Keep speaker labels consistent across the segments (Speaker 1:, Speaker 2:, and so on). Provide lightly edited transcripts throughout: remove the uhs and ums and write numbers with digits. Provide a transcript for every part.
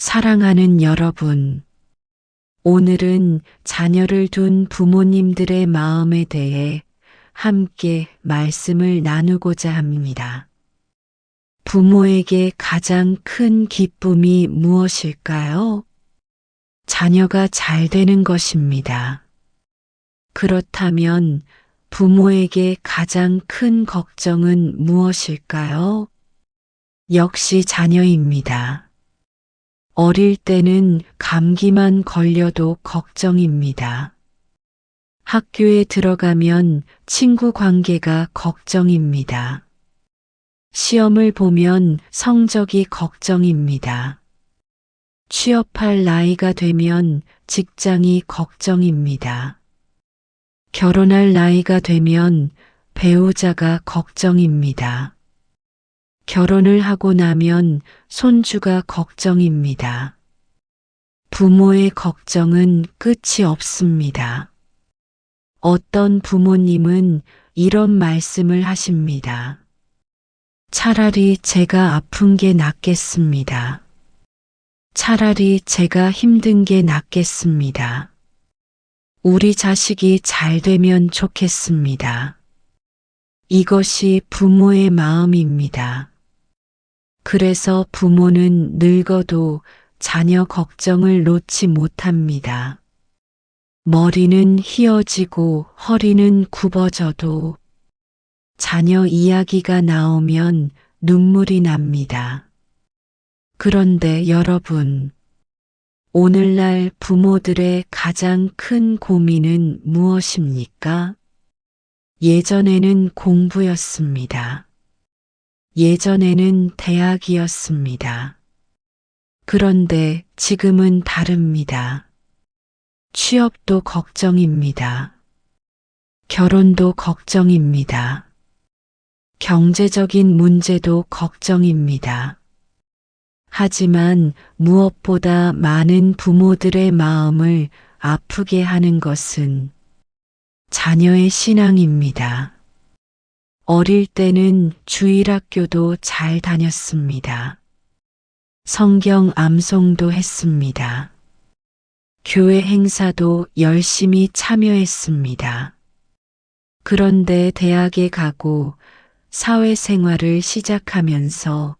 Speaker 1: 사랑하는 여러분, 오늘은 자녀를 둔 부모님들의 마음에 대해 함께 말씀을 나누고자 합니다. 부모에게 가장 큰 기쁨이 무엇일까요? 자녀가 잘 되는 것입니다. 그렇다면 부모에게 가장 큰 걱정은 무엇일까요? 역시 자녀입니다. 어릴 때는 감기만 걸려도 걱정입니다. 학교에 들어가면 친구 관계가 걱정입니다. 시험을 보면 성적이 걱정입니다. 취업할 나이가 되면 직장이 걱정입니다. 결혼할 나이가 되면 배우자가 걱정입니다. 결혼을 하고 나면 손주가 걱정입니다. 부모의 걱정은 끝이 없습니다. 어떤 부모님은 이런 말씀을 하십니다. 차라리 제가 아픈 게 낫겠습니다. 차라리 제가 힘든 게 낫겠습니다. 우리 자식이 잘 되면 좋겠습니다. 이것이 부모의 마음입니다. 그래서 부모는 늙어도 자녀 걱정을 놓지 못합니다. 머리는 휘어지고 허리는 굽어져도 자녀 이야기가 나오면 눈물이 납니다. 그런데 여러분, 오늘날 부모들의 가장 큰 고민은 무엇입니까? 예전에는 공부였습니다. 예전에는 대학이었습니다. 그런데 지금은 다릅니다. 취업도 걱정입니다. 결혼도 걱정입니다. 경제적인 문제도 걱정입니다. 하지만 무엇보다 많은 부모들의 마음을 아프게 하는 것은 자녀의 신앙입니다. 어릴 때는 주일학교도 잘 다녔습니다. 성경 암송도 했습니다. 교회 행사도 열심히 참여했습니다. 그런데 대학에 가고 사회생활을 시작하면서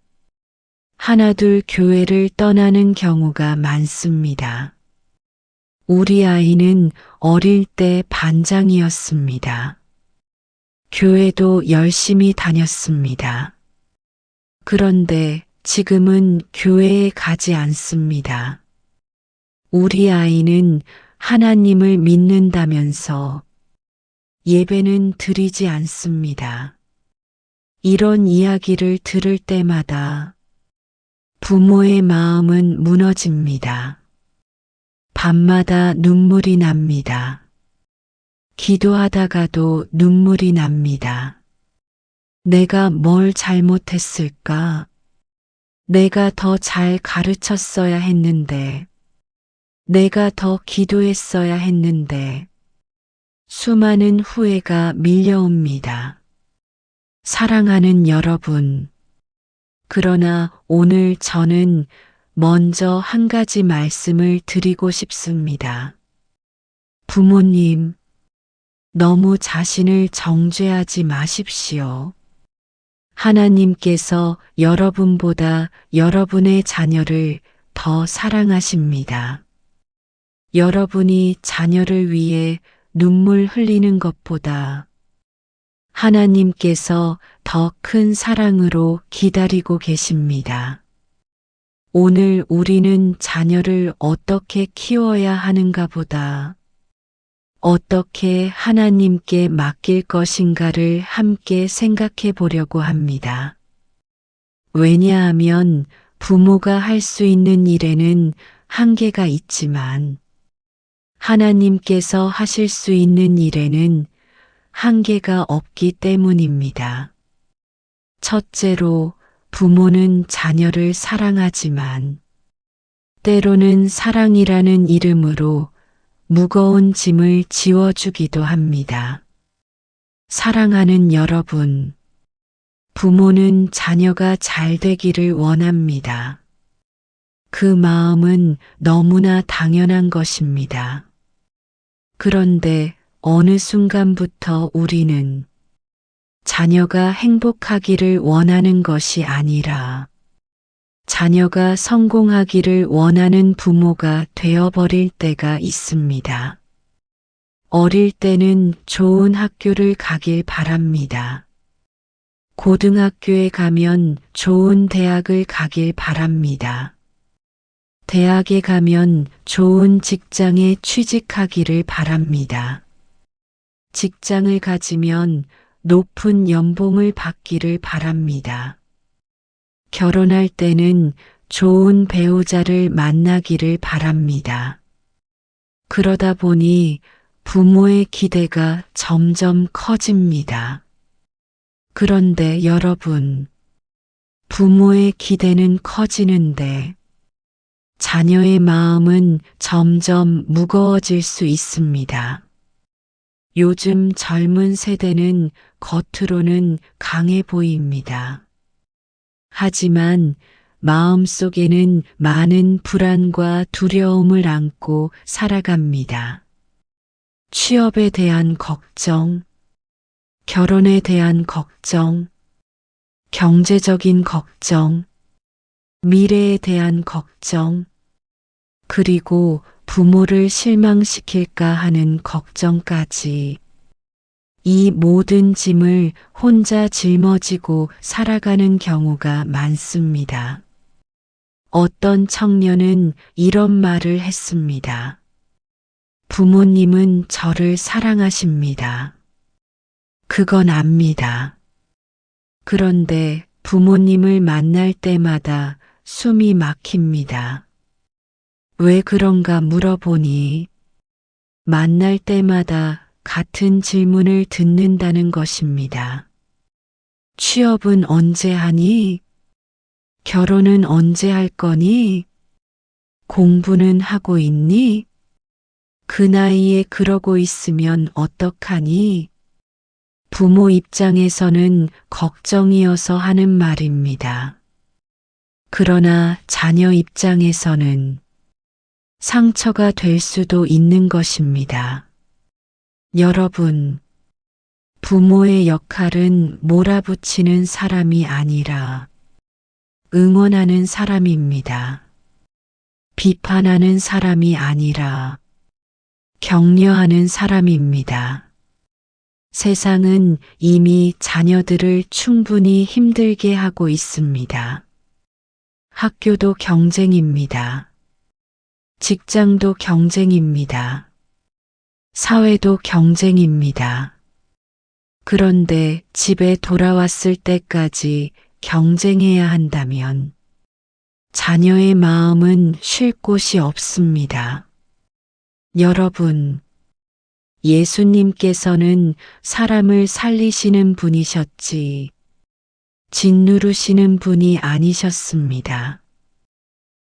Speaker 1: 하나둘 교회를 떠나는 경우가 많습니다. 우리 아이는 어릴 때 반장이었습니다. 교회도 열심히 다녔습니다. 그런데 지금은 교회에 가지 않습니다. 우리 아이는 하나님을 믿는다면서 예배는 드리지 않습니다. 이런 이야기를 들을 때마다 부모의 마음은 무너집니다. 밤마다 눈물이 납니다. 기도하다가도 눈물이 납니다. 내가 뭘 잘못했을까? 내가 더 잘 가르쳤어야 했는데, 내가 더 기도했어야 했는데, 수많은 후회가 밀려옵니다. 사랑하는 여러분, 그러나 오늘 저는 먼저 한 가지 말씀을 드리고 싶습니다. 부모님, 너무 자신을 정죄하지 마십시오. 하나님께서 여러분보다 여러분의 자녀를 더 사랑하십니다. 여러분이 자녀를 위해 눈물 흘리는 것보다 하나님께서 더 큰 사랑으로 기다리고 계십니다. 오늘 우리는 자녀를 어떻게 키워야 하는가 보다 어떻게 하나님께 맡길 것인가를 함께 생각해 보려고 합니다. 왜냐하면 부모가 할 수 있는 일에는 한계가 있지만 하나님께서 하실 수 있는 일에는 한계가 없기 때문입니다. 첫째로 부모는 자녀를 사랑하지만 때로는 사랑이라는 이름으로 무거운 짐을 지워주기도 합니다. 사랑하는 여러분, 부모는 자녀가 잘 되기를 원합니다. 그 마음은 너무나 당연한 것입니다. 그런데 어느 순간부터 우리는 자녀가 행복하기를 원하는 것이 아니라 자녀가 성공하기를 원하는 부모가 되어버릴 때가 있습니다. 어릴 때는 좋은 학교를 가길 바랍니다. 고등학교에 가면 좋은 대학을 가길 바랍니다. 대학에 가면 좋은 직장에 취직하기를 바랍니다. 직장을 가지면 높은 연봉을 받기를 바랍니다. 결혼할 때는 좋은 배우자를 만나기를 바랍니다. 그러다 보니 부모의 기대가 점점 커집니다. 그런데 여러분, 부모의 기대는 커지는데 자녀의 마음은 점점 무거워질 수 있습니다. 요즘 젊은 세대는 겉으로는 강해 보입니다. 하지만 마음속에는 많은 불안과 두려움을 안고 살아갑니다. 취업에 대한 걱정, 결혼에 대한 걱정, 경제적인 걱정, 미래에 대한 걱정, 그리고 부모를 실망시킬까 하는 걱정까지 이 모든 짐을 혼자 짊어지고 살아가는 경우가 많습니다. 어떤 청년은 이런 말을 했습니다. 부모님은 저를 사랑하십니다. 그건 압니다. 그런데 부모님을 만날 때마다 숨이 막힙니다. 왜 그런가 물어보니 만날 때마다 같은 질문을 듣는다는 것입니다. 취업은 언제 하니? 결혼은 언제 할 거니? 공부는 하고 있니? 그 나이에 그러고 있으면 어떡하니? 부모 입장에서는 걱정이어서 하는 말입니다. 그러나 자녀 입장에서는 상처가 될 수도 있는 것입니다. 여러분, 부모의 역할은 몰아붙이는 사람이 아니라 응원하는 사람입니다. 비판하는 사람이 아니라 격려하는 사람입니다. 세상은 이미 자녀들을 충분히 힘들게 하고 있습니다. 학교도 경쟁입니다. 직장도 경쟁입니다. 사회도 경쟁입니다. 그런데 집에 돌아왔을 때까지 경쟁해야 한다면 자녀의 마음은 쉴 곳이 없습니다. 여러분, 예수님께서는 사람을 살리시는 분이셨지 짓누르시는 분이 아니셨습니다.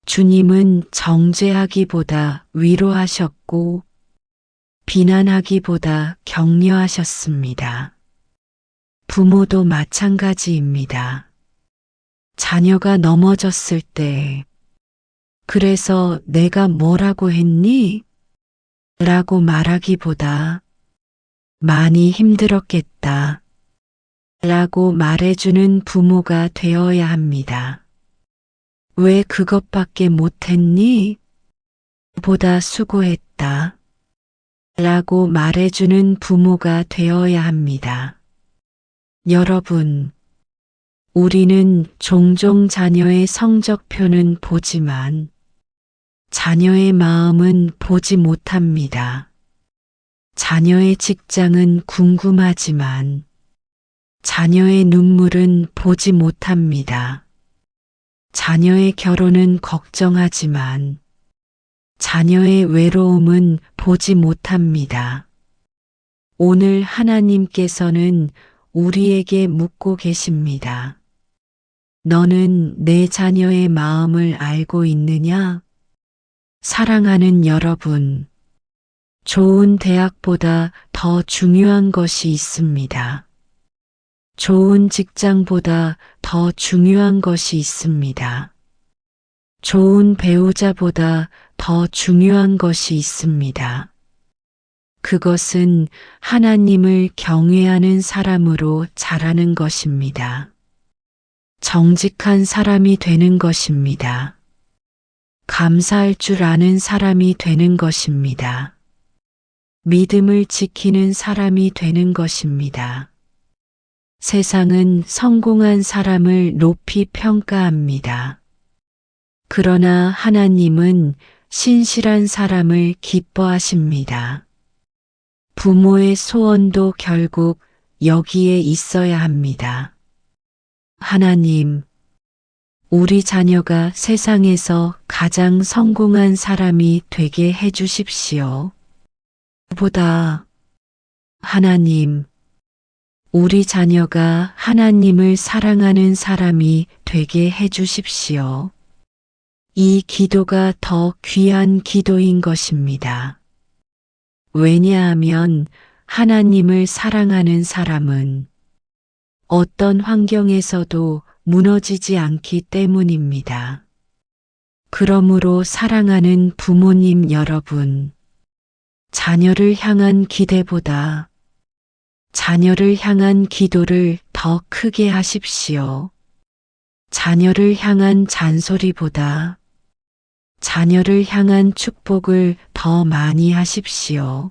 Speaker 1: 주님은 정죄하기보다 위로하셨고 비난하기보다 격려하셨습니다. 부모도 마찬가지입니다. 자녀가 넘어졌을 때 그래서 내가 뭐라고 했니? 라고 말하기보다 많이 힘들었겠다 라고 말해주는 부모가 되어야 합니다. 왜 그것밖에 못했니? 보다 수고했다 라고 말해주는 부모가 되어야 합니다. 여러분, 우리는 종종 자녀의 성적표는 보지만 자녀의 마음은 보지 못합니다. 자녀의 직장은 궁금하지만 자녀의 눈물은 보지 못합니다. 자녀의 결혼은 걱정하지만 자녀의 외로움은 보지 못합니다. 오늘 하나님께서는 우리에게 묻고 계십니다. 너는 내 자녀의 마음을 알고 있느냐? 사랑하는 여러분, 좋은 대학보다 더 중요한 것이 있습니다. 좋은 직장보다 더 중요한 것이 있습니다. 좋은 배우자보다 더 중요한 것이 있습니다. 그것은 하나님을 경외하는 사람으로 자라는 것입니다. 정직한 사람이 되는 것입니다. 감사할 줄 아는 사람이 되는 것입니다. 믿음을 지키는 사람이 되는 것입니다. 세상은 성공한 사람을 높이 평가합니다. 그러나 하나님은 신실한 사람을 기뻐하십니다. 부모의 소원도 결국 여기에 있어야 합니다. 하나님, 우리 자녀가 세상에서 가장 성공한 사람이 되게 해 주십시오. 보다 하나님, 우리 자녀가 하나님을 사랑하는 사람이 되게 해 주십시오. 이 기도가 더 귀한 기도인 것입니다. 왜냐하면 하나님을 사랑하는 사람은 어떤 환경에서도 무너지지 않기 때문입니다. 그러므로 사랑하는 부모님 여러분, 자녀를 향한 기대보다 자녀를 향한 기도를 더 크게 하십시오. 자녀를 향한 잔소리보다 자녀를 향한 축복을 더 많이 하십시오.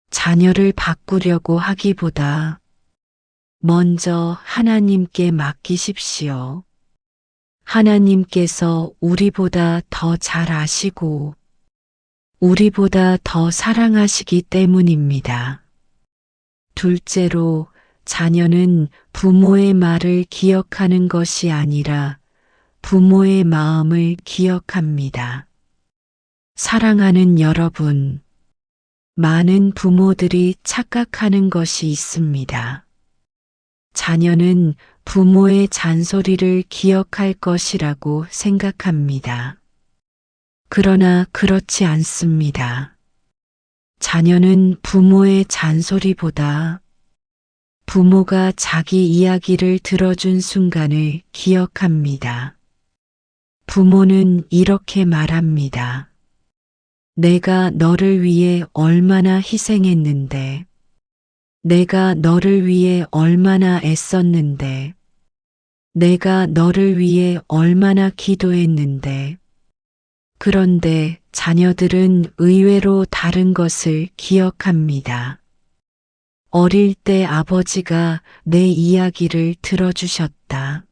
Speaker 1: 자녀를 바꾸려고 하기보다 먼저 하나님께 맡기십시오. 하나님께서 우리보다 더 잘 아시고 우리보다 더 사랑하시기 때문입니다. 둘째로, 자녀는 부모의 말을 기억하는 것이 아니라 부모의 마음을 기억합니다. 사랑하는 여러분, 많은 부모들이 착각하는 것이 있습니다. 자녀는 부모의 잔소리를 기억할 것이라고 생각합니다. 그러나 그렇지 않습니다. 자녀는 부모의 잔소리보다 부모가 자기 이야기를 들어준 순간을 기억합니다. 부모는 이렇게 말합니다. 내가 너를 위해 얼마나 희생했는데, 내가 너를 위해 얼마나 애썼는데, 내가 너를 위해 얼마나 기도했는데, 그런데 자녀들은 의외로 다른 것을 기억합니다. 어릴 때 아버지가 내 이야기를 들어주셨다.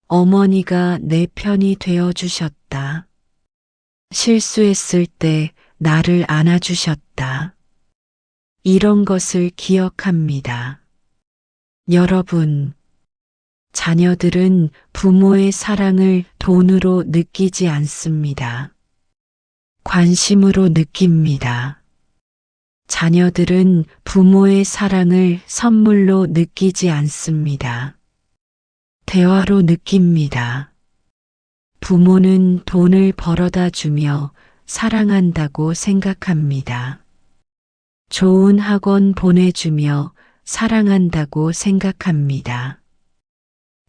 Speaker 1: 어머니가 내 편이 되어주셨다. 실수했을 때 나를 안아주셨다. 이런 것을 기억합니다. 여러분, 자녀들은 부모의 사랑을 돈으로 느끼지 않습니다. 관심으로 느낍니다. 자녀들은 부모의 사랑을 선물로 느끼지 않습니다. 대화로 느낍니다. 부모는 돈을 벌어다 주며 사랑한다고 생각합니다. 좋은 학원 보내주며 사랑한다고 생각합니다.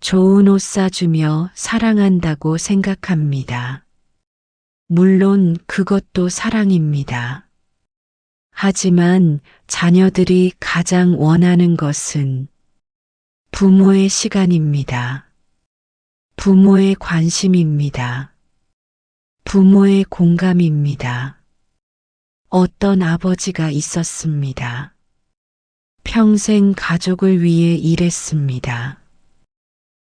Speaker 1: 좋은 옷 사주며 사랑한다고 생각합니다. 물론 그것도 사랑입니다. 하지만 자녀들이 가장 원하는 것은 부모의 시간입니다. 부모의 관심입니다. 부모의 공감입니다. 어떤 아버지가 있었습니다. 평생 가족을 위해 일했습니다.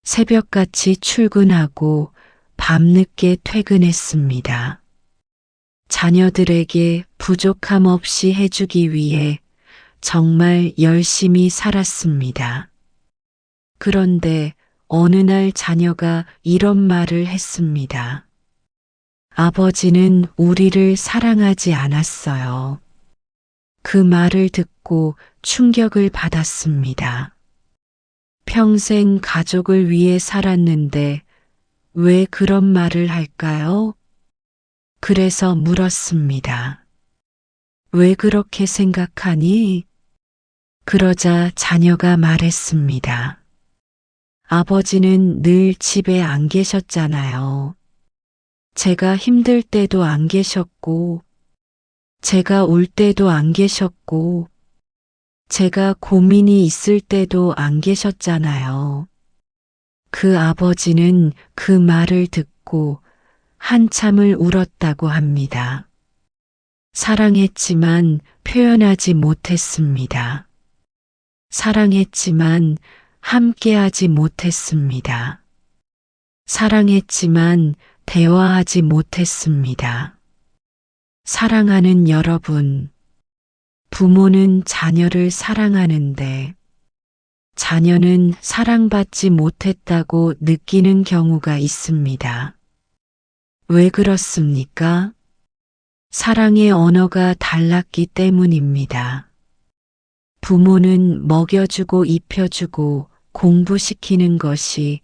Speaker 1: 새벽같이 출근하고 밤늦게 퇴근했습니다. 자녀들에게 부족함 없이 해주기 위해 정말 열심히 살았습니다. 그런데 어느 날 자녀가 이런 말을 했습니다. 아버지는 우리를 사랑하지 않았어요. 그 말을 듣고 충격을 받았습니다. 평생 가족을 위해 살았는데 왜 그런 말을 할까요? 그래서 물었습니다. 왜 그렇게 생각하니? 그러자 자녀가 말했습니다. 아버지는 늘 집에 안 계셨잖아요. 제가 힘들 때도 안 계셨고, 제가 울 때도 안 계셨고, 제가 고민이 있을 때도 안 계셨잖아요. 그 아버지는 그 말을 듣고 한참을 울었다고 합니다. 사랑했지만 표현하지 못했습니다. 사랑했지만 함께하지 못했습니다. 사랑했지만 대화하지 못했습니다. 사랑하는 여러분, 부모는 자녀를 사랑하는데 자녀는 사랑받지 못했다고 느끼는 경우가 있습니다. 왜 그렇습니까? 사랑의 언어가 달랐기 때문입니다. 부모는 먹여주고 입혀주고 공부시키는 것이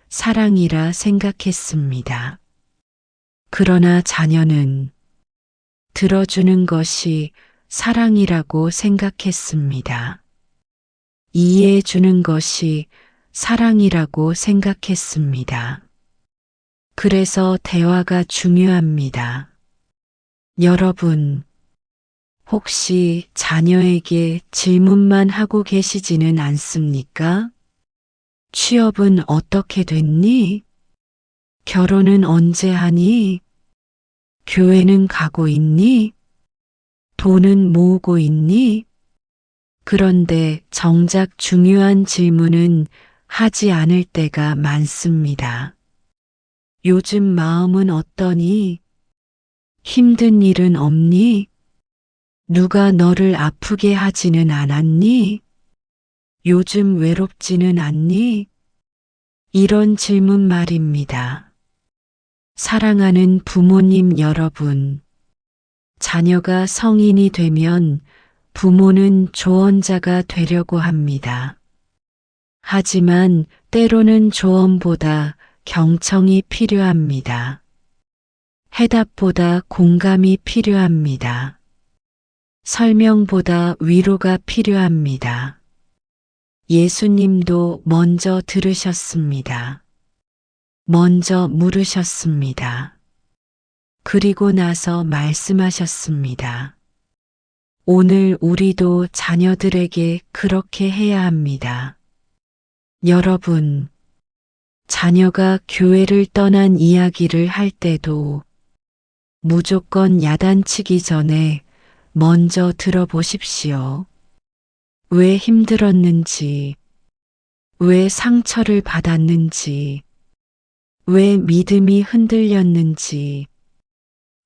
Speaker 1: 사랑이라 생각했습니다. 그러나 자녀는 들어주는 것이 사랑이라고 생각했습니다. 이해해주는 것이 사랑이라고 생각했습니다. 그래서 대화가 중요합니다. 여러분, 혹시 자녀에게 질문만 하고 계시지는 않습니까? 취업은 어떻게 됐니? 결혼은 언제 하니? 교회는 가고 있니? 돈은 모으고 있니? 그런데 정작 중요한 질문은 하지 않을 때가 많습니다. 요즘 마음은 어떠니? 힘든 일은 없니? 누가 너를 아프게 하지는 않았니? 요즘 외롭지는 않니? 이런 질문 말입니다. 사랑하는 부모님 여러분, 자녀가 성인이 되면 부모는 조언자가 되려고 합니다. 하지만 때로는 조언보다 경청이 필요합니다. 해답보다 공감이 필요합니다. 설명보다 위로가 필요합니다. 예수님도 먼저 들으셨습니다. 먼저 물으셨습니다. 그리고 나서 말씀하셨습니다. 오늘 우리도 자녀들에게 그렇게 해야 합니다. 여러분, 자녀가 교회를 떠난 이야기를 할 때도 무조건 야단치기 전에 먼저 들어보십시오. 왜 힘들었는지, 왜 상처를 받았는지, 왜 믿음이 흔들렸는지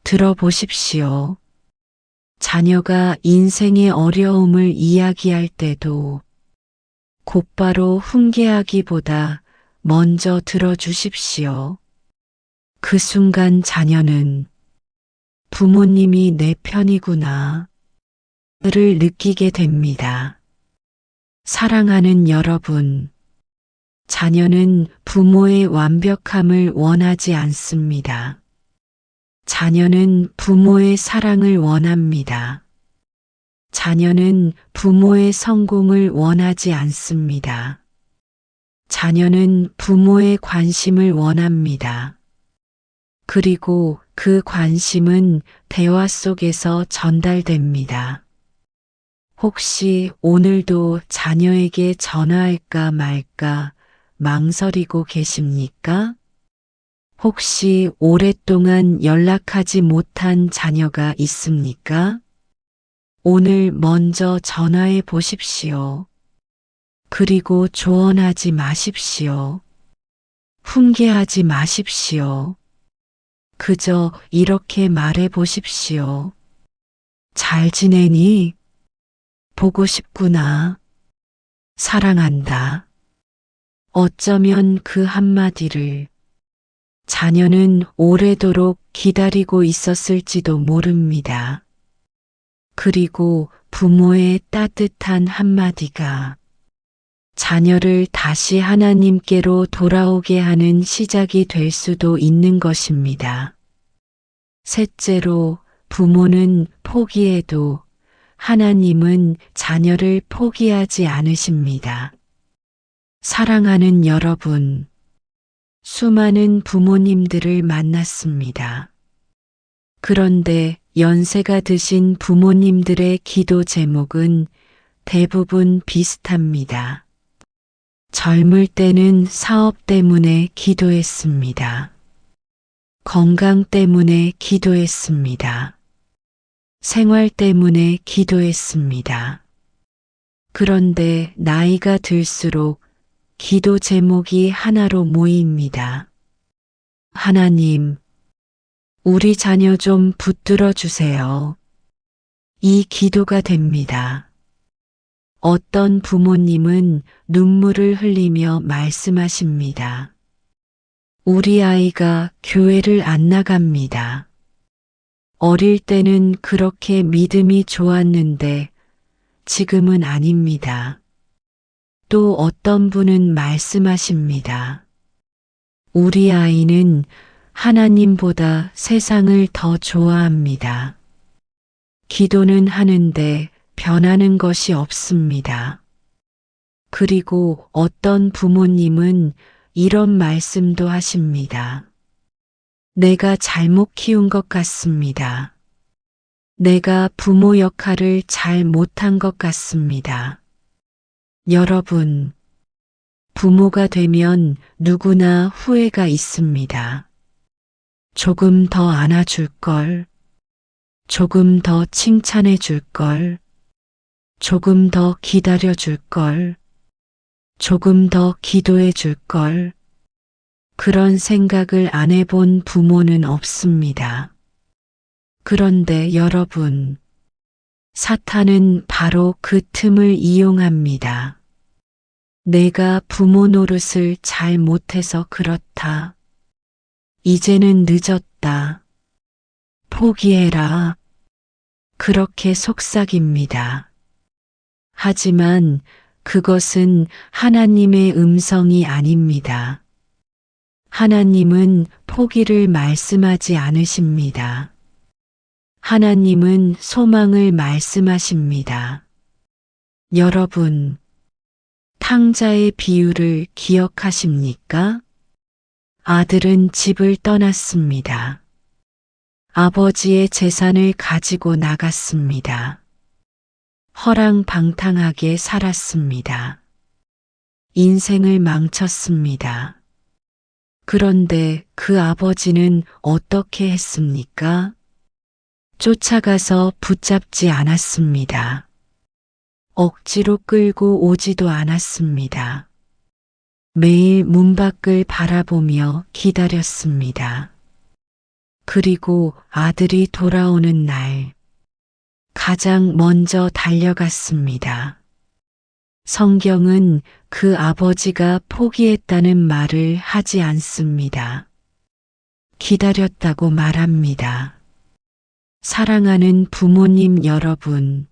Speaker 1: 들어보십시오. 자녀가 인생의 어려움을 이야기할 때도 곧바로 훈계하기보다 먼저 들어주십시오. 그 순간 자녀는 부모님이 내 편이구나 를 느끼게 됩니다. 사랑하는 여러분, 자녀는 부모의 완벽함을 원하지 않습니다. 자녀는 부모의 사랑을 원합니다. 자녀는 부모의 성공을 원하지 않습니다. 자녀는 부모의 관심을 원합니다. 그리고 그 관심은 대화 속에서 전달됩니다. 혹시 오늘도 자녀에게 전화할까 말까 망설이고 계십니까? 혹시 오랫동안 연락하지 못한 자녀가 있습니까? 오늘 먼저 전화해 보십시오. 그리고 조언하지 마십시오. 훈계하지 마십시오. 그저 이렇게 말해 보십시오. 잘 지내니? 보고 싶구나. 사랑한다. 어쩌면 그 한마디를 자녀는 오래도록 기다리고 있었을지도 모릅니다. 그리고 부모의 따뜻한 한마디가 자녀를 다시 하나님께로 돌아오게 하는 시작이 될 수도 있는 것입니다. 셋째로, 부모는 포기해도 하나님은 자녀를 포기하지 않으십니다. 사랑하는 여러분, 수많은 부모님들을 만났습니다. 그런데 연세가 드신 부모님들의 기도 제목은 대부분 비슷합니다. 젊을 때는 사업 때문에 기도했습니다. 건강 때문에 기도했습니다. 생활 때문에 기도했습니다. 그런데 나이가 들수록 기도 제목이 하나로 모입니다. 하나님, 우리 자녀 좀 붙들어 주세요. 이 기도가 됩니다. 어떤 부모님은 눈물을 흘리며 말씀하십니다. 우리 아이가 교회를 안 나갑니다. 어릴 때는 그렇게 믿음이 좋았는데 지금은 아닙니다. 또 어떤 분은 말씀하십니다. 우리 아이는 하나님보다 세상을 더 좋아합니다. 기도는 하는데 변하는 것이 없습니다. 그리고 어떤 부모님은 이런 말씀도 하십니다. 내가 잘못 키운 것 같습니다. 내가 부모 역할을 잘 못한 것 같습니다. 여러분, 부모가 되면 누구나 후회가 있습니다. 조금 더 안아줄 걸, 조금 더 칭찬해 줄 걸, 조금 더 기다려 줄 걸, 조금 더 기도해 줄 걸, 그런 생각을 안 해본 부모는 없습니다. 그런데 여러분, 사탄은 바로 그 틈을 이용합니다. 내가 부모 노릇을 잘 못해서 그렇다. 이제는 늦었다. 포기해라. 그렇게 속삭입니다. 하지만 그것은 하나님의 음성이 아닙니다. 하나님은 포기를 말씀하지 않으십니다. 하나님은 소망을 말씀하십니다. 여러분, 탕자의 비유를 기억하십니까? 아들은 집을 떠났습니다. 아버지의 재산을 가지고 나갔습니다. 허랑방탕하게 살았습니다. 인생을 망쳤습니다. 그런데 그 아버지는 어떻게 했습니까? 쫓아가서 붙잡지 않았습니다. 억지로 끌고 오지도 않았습니다. 매일 문 밖을 바라보며 기다렸습니다. 그리고 아들이 돌아오는 날, 가장 먼저 달려갔습니다. 성경은 그 아버지가 포기했다는 말을 하지 않습니다. 기다렸다고 말합니다. 사랑하는 부모님 여러분,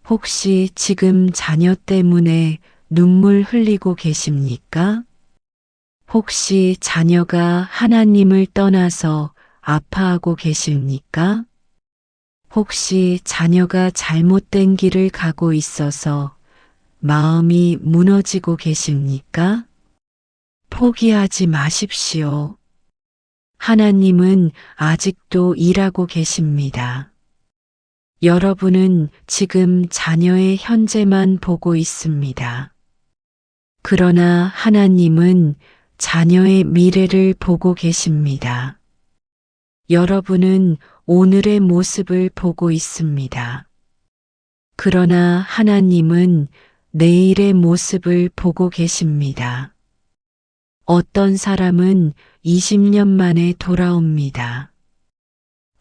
Speaker 1: 혹시 지금 자녀 때문에 눈물 흘리고 계십니까? 혹시 자녀가 하나님을 떠나서 아파하고 계십니까? 혹시 자녀가 잘못된 길을 가고 있어서 마음이 무너지고 계십니까? 포기하지 마십시오. 하나님은 아직도 일하고 계십니다. 여러분은 지금 자녀의 현재만 보고 있습니다. 그러나 하나님은 자녀의 미래를 보고 계십니다. 여러분은 오늘의 모습을 보고 있습니다. 그러나 하나님은 내일의 모습을 보고 계십니다. 어떤 사람은 20년 만에 돌아옵니다.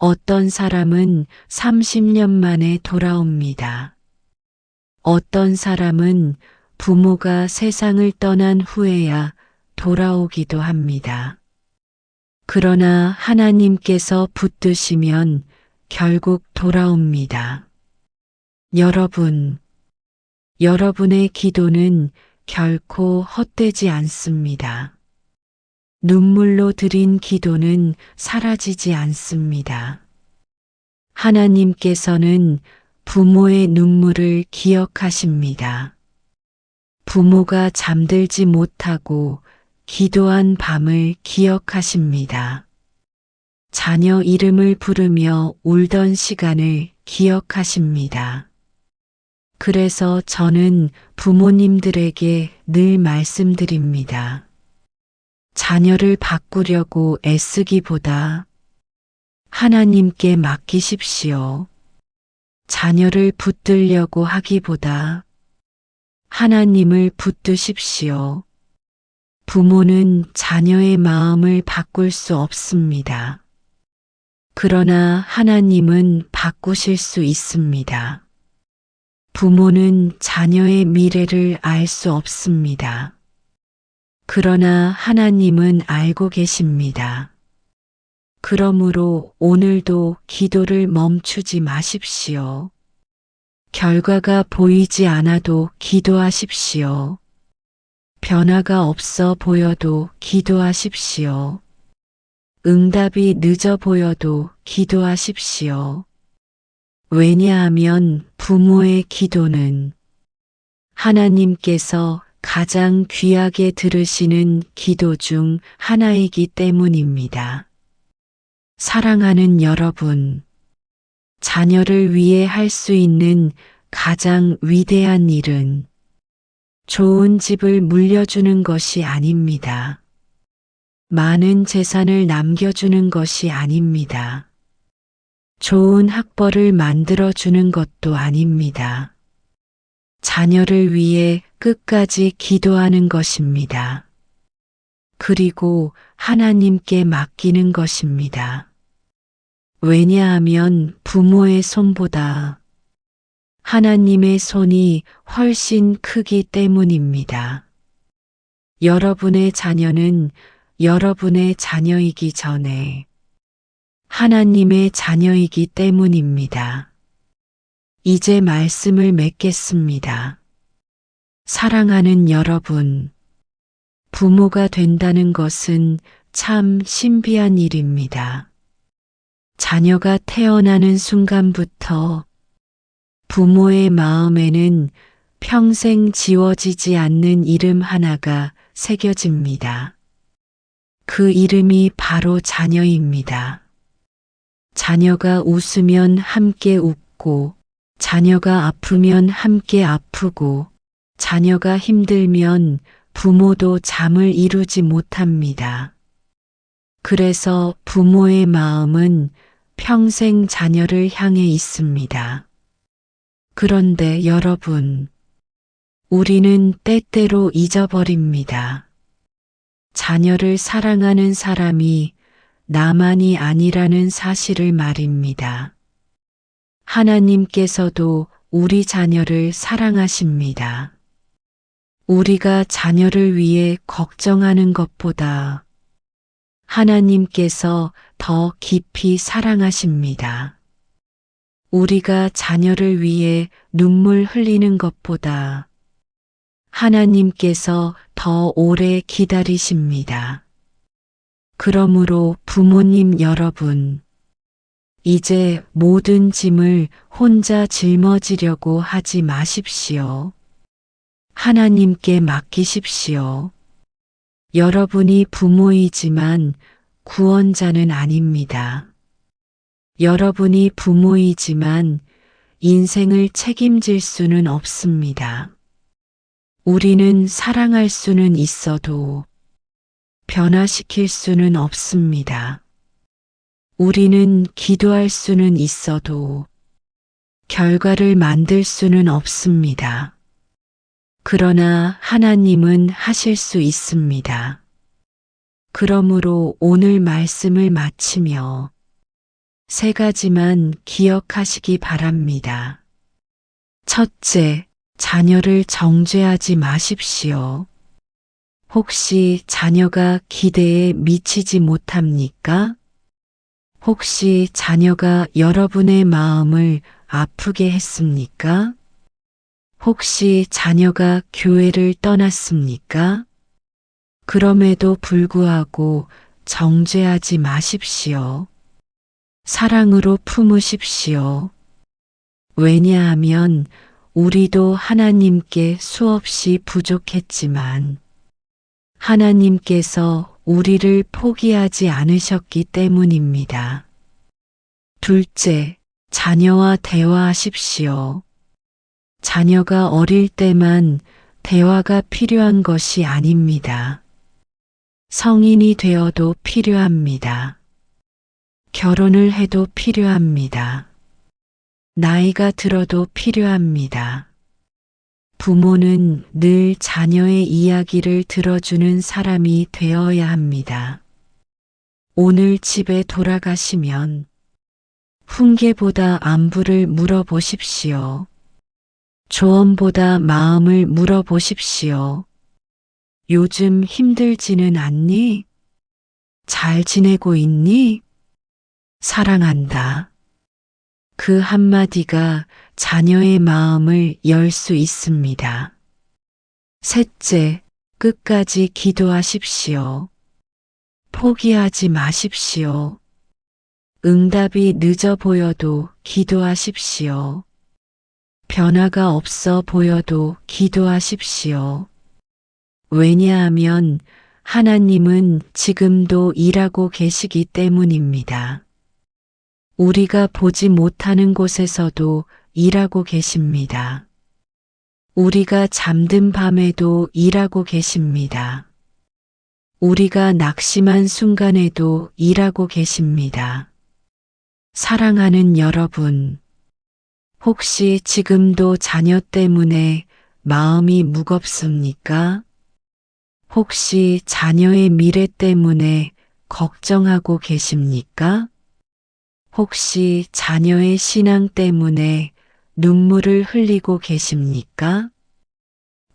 Speaker 1: 어떤 사람은 30년 만에 돌아옵니다. 어떤 사람은 부모가 세상을 떠난 후에야 돌아오기도 합니다. 그러나 하나님께서 붙드시면 결국 돌아옵니다. 여러분, 여러분의 기도는 결코 헛되지 않습니다. 눈물로 드린 기도는 사라지지 않습니다. 하나님께서는 부모의 눈물을 기억하십니다. 부모가 잠들지 못하고 기도한 밤을 기억하십니다. 자녀 이름을 부르며 울던 시간을 기억하십니다. 그래서 저는 부모님들에게 늘 말씀드립니다. 자녀를 바꾸려고 애쓰기보다 하나님께 맡기십시오. 자녀를 붙들려고 하기보다 하나님을 붙드십시오. 부모는 자녀의 마음을 바꿀 수 없습니다. 그러나 하나님은 바꾸실 수 있습니다. 부모는 자녀의 미래를 알 수 없습니다. 그러나 하나님은 알고 계십니다. 그러므로 오늘도 기도를 멈추지 마십시오. 결과가 보이지 않아도 기도하십시오. 변화가 없어 보여도 기도하십시오. 응답이 늦어 보여도 기도하십시오. 왜냐하면 부모의 기도는 하나님께서 가장 귀하게 들으시는 기도 중 하나이기 때문입니다. 사랑하는 여러분, 자녀를 위해 할 수 있는 가장 위대한 일은 좋은 집을 물려주는 것이 아닙니다. 많은 재산을 남겨주는 것이 아닙니다. 좋은 학벌을 만들어주는 것도 아닙니다. 자녀를 위해 끝까지 기도하는 것입니다. 그리고 하나님께 맡기는 것입니다. 왜냐하면 부모의 손보다 하나님의 손이 훨씬 크기 때문입니다. 여러분의 자녀는 여러분의 자녀이기 전에 하나님의 자녀이기 때문입니다. 이제 말씀을 맺겠습니다. 사랑하는 여러분, 부모가 된다는 것은 참 신비한 일입니다. 자녀가 태어나는 순간부터 부모의 마음에는 평생 지워지지 않는 이름 하나가 새겨집니다. 그 이름이 바로 자녀입니다. 자녀가 웃으면 함께 웃고, 자녀가 아프면 함께 아프고, 자녀가 힘들면 부모도 잠을 이루지 못합니다. 그래서 부모의 마음은 평생 자녀를 향해 있습니다. 그런데 여러분, 우리는 때때로 잊어버립니다. 자녀를 사랑하는 사람이 나만이 아니라는 사실을 말입니다. 하나님께서도 우리 자녀를 사랑하십니다. 우리가 자녀를 위해 걱정하는 것보다 하나님께서 더 깊이 사랑하십니다. 우리가 자녀를 위해 눈물 흘리는 것보다 하나님께서 더 오래 기다리십니다. 그러므로 부모님 여러분, 이제 모든 짐을 혼자 짊어지려고 하지 마십시오. 하나님께 맡기십시오. 여러분이 부모이지만 구원자는 아닙니다. 여러분이 부모이지만 인생을 책임질 수는 없습니다. 우리는 사랑할 수는 있어도 변화시킬 수는 없습니다. 우리는 기도할 수는 있어도 결과를 만들 수는 없습니다. 그러나 하나님은 하실 수 있습니다. 그러므로 오늘 말씀을 마치며 세 가지만 기억하시기 바랍니다. 첫째, 자녀를 정죄하지 마십시오. 혹시 자녀가 기대에 미치지 못합니까? 혹시 자녀가 여러분의 마음을 아프게 했습니까? 혹시 자녀가 교회를 떠났습니까? 그럼에도 불구하고 정죄하지 마십시오. 사랑으로 품으십시오. 왜냐하면 우리도 하나님께 수없이 부족했지만 하나님께서 우리를 포기하지 않으셨기 때문입니다. 둘째, 자녀와 대화하십시오. 자녀가 어릴 때만 대화가 필요한 것이 아닙니다. 성인이 되어도 필요합니다. 결혼을 해도 필요합니다. 나이가 들어도 필요합니다. 부모는 늘 자녀의 이야기를 들어주는 사람이 되어야 합니다. 오늘 집에 돌아가시면 훈계보다 안부를 물어보십시오. 조언보다 마음을 물어보십시오. 요즘 힘들지는 않니? 잘 지내고 있니? 사랑한다. 그 한마디가 자녀의 마음을 열 수 있습니다. 셋째, 끝까지 기도하십시오. 포기하지 마십시오. 응답이 늦어 보여도 기도하십시오. 변화가 없어 보여도 기도하십시오. 왜냐하면 하나님은 지금도 일하고 계시기 때문입니다. 우리가 보지 못하는 곳에서도 일하고 계십니다. 우리가 잠든 밤에도 일하고 계십니다. 우리가 낙심한 순간에도 일하고 계십니다. 사랑하는 여러분, 혹시 지금도 자녀 때문에 마음이 무겁습니까? 혹시 자녀의 미래 때문에 걱정하고 계십니까? 혹시 자녀의 신앙 때문에 눈물을 흘리고 계십니까?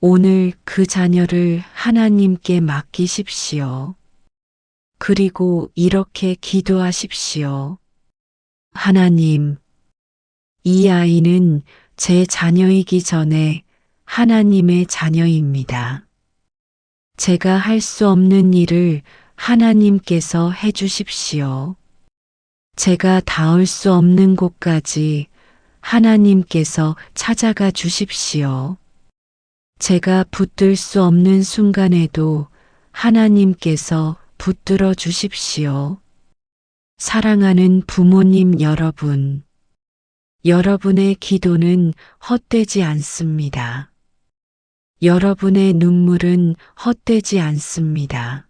Speaker 1: 오늘 그 자녀를 하나님께 맡기십시오. 그리고 이렇게 기도하십시오. 하나님, 이 아이는 제 자녀이기 전에 하나님의 자녀입니다. 제가 할 수 없는 일을 하나님께서 해주십시오. 제가 닿을 수 없는 곳까지 하나님께서 찾아가 주십시오. 제가 붙들 수 없는 순간에도 하나님께서 붙들어 주십시오. 사랑하는 부모님 여러분, 여러분의 기도는 헛되지 않습니다. 여러분의 눈물은 헛되지 않습니다.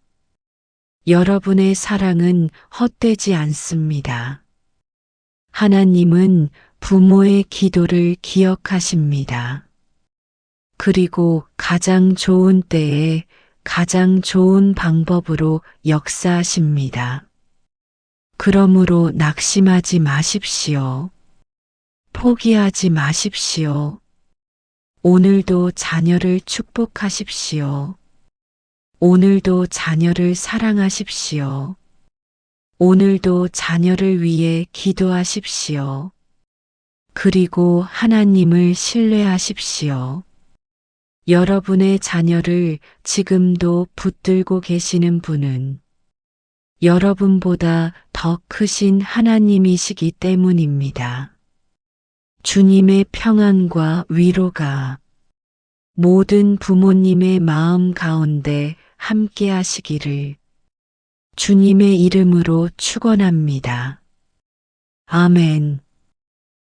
Speaker 1: 여러분의 사랑은 헛되지 않습니다. 하나님은 부모의 기도를 기억하십니다. 그리고 가장 좋은 때에 가장 좋은 방법으로 역사하십니다. 그러므로 낙심하지 마십시오. 포기하지 마십시오. 오늘도 자녀를 축복하십시오. 오늘도 자녀를 사랑하십시오. 오늘도 자녀를 위해 기도하십시오. 그리고 하나님을 신뢰하십시오. 여러분의 자녀를 지금도 붙들고 계시는 분은 여러분보다 더 크신 하나님이시기 때문입니다. 주님의 평안과 위로가 모든 부모님의 마음 가운데 함께 하시기를 주님의 이름으로 축원합니다. 아멘.